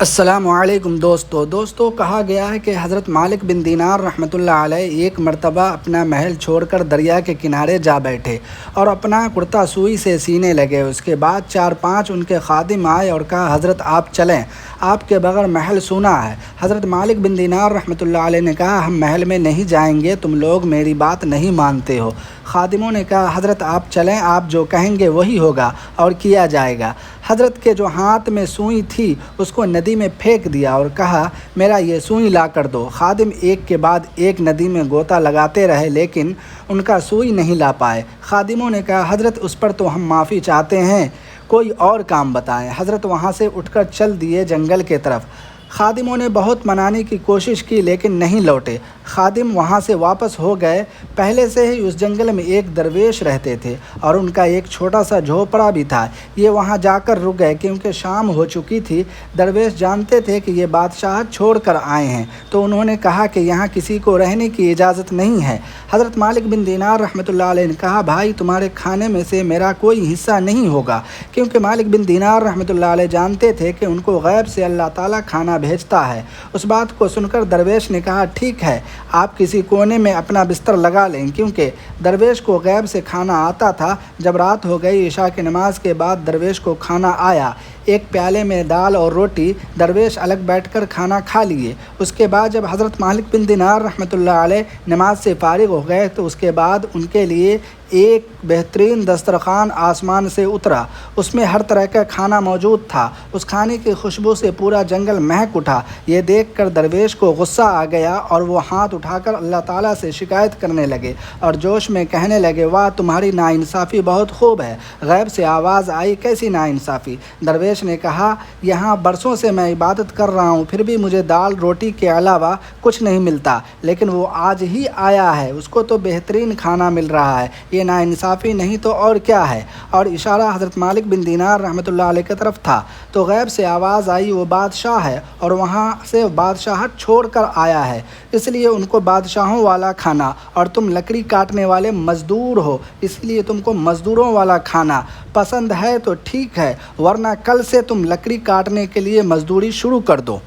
السلام علیکم دوستو کہا گیا ہے کہ حضرت مالک بن دینار رحمۃ اللہ علیہ ایک مرتبہ اپنا محل چھوڑ کر دریا کے کنارے جا بیٹھے اور اپنا کرتا سوئی سے سینے لگے۔ اس کے بعد 4-5 ان کے خادم آئے اور کہا حضرت آپ چلیں، آپ کے بغیر محل سونا ہے۔ حضرت مالک بن دینار رحمۃ اللہ علیہ نے کہا ہم محل میں نہیں جائیں گے، تم لوگ میری بات نہیں مانتے ہو۔ خادموں نے کہا حضرت آپ چلیں، آپ جو کہیں گے وہی ہوگا اور کیا جائے گا۔ حضرت کے جو ہاتھ میں سوئی تھی اس کو ندی میں پھینک دیا اور کہا میرا یہ سوئی لا کر دو۔ خادم ایک کے بعد ایک ندی میں غوطہ لگاتے رہے لیکن ان کا سوئی نہیں لا پائے۔ خادموں نے کہا حضرت اس پر تو ہم معافی چاہتے ہیں، کوئی اور کام بتائیں۔ حضرت وہاں سے اٹھ کر چل دیے جنگل کے طرف۔ خادموں نے بہت منانے کی کوشش کی لیکن نہیں لوٹے۔ خادم وہاں سے واپس ہو گئے۔ پہلے سے ہی اس جنگل میں ایک درویش رہتے تھے اور ان کا ایک چھوٹا سا جھوپڑا بھی تھا۔ یہ وہاں جا کر رک گئے کیونکہ شام ہو چکی تھی۔ درویش جانتے تھے کہ یہ بادشاہت چھوڑ کر آئے ہیں تو انہوں نے کہا کہ یہاں کسی کو رہنے کی اجازت نہیں ہے۔ حضرت مالک بن دینار رحمۃ اللہ علیہ نے کہا بھائی تمہارے کھانے میں سے میرا کوئی حصہ نہیں ہوگا، کیونکہ مالک بن دینار رحمۃ اللہ علیہ جانتے تھے کہ ان کو غیب سے اللہ تعالیٰ کھانا بھیجتا ہے۔ اس بات کو سن کر درویش نے کہا ٹھیک ہے، آپ کسی کونے میں اپنا بستر لگا لیں، کیونکہ درویش کو غیب سے کھانا آتا تھا۔ جب رات ہو گئی، عشاء کی نماز کے بعد درویش کو کھانا آیا۔ ایک پیالے میں دال اور روٹی، درویش الگ بیٹھ کر کھانا کھا لیے۔ اس کے بعد جب حضرت مالک بن دینار رحمۃ اللہ علیہ نماز سے فارغ ہو گئے تو اس کے بعد ان کے لیے ایک بہترین دسترخوان آسمان سے اترا۔ اس میں ہر طرح کا کھانا موجود تھا۔ اس کھانے کی خوشبو سے پورا جنگل مہک اٹھا۔ یہ دیکھ کر درویش کو غصہ آ گیا اور وہ ہاتھ اٹھا کر اللہ تعالیٰ سے شکایت کرنے لگے اور جوش میں کہنے لگے واہ تمہاری ناانصافی بہت خوب ہے۔ غیب سے آواز آئی کیسی ناانصافی؟ درویش نے کہا یہاں برسوں سے میں عبادت کر رہا ہوں پھر بھی مجھے دال روٹی کے علاوہ کچھ نہیں ملتا، لیکن وہ آج ہی آیا ہے، اس کو تو بہترین کھانا مل رہا ہے، یہ ناانصافی نہیں تو اور کیا ہے؟ اور اشارہ حضرت مالک بن دینار رحمۃ اللہ علیہ کی طرف تھا۔ تو غیب سے آواز آئی وہ بادشاہ ہے اور وہاں سے بادشاہت چھوڑ کر آیا ہے، اس لیے ان کو بادشاہوں والا کھانا، اور تم لکڑی کاٹنے والے مزدور ہو اس لیے تم کو مزدوروں والا کھانا پسند ہے تو ٹھیک ہے، ورنہ کل سے تم لکڑی کاٹنے کے لیے مزدوری شروع کر دو۔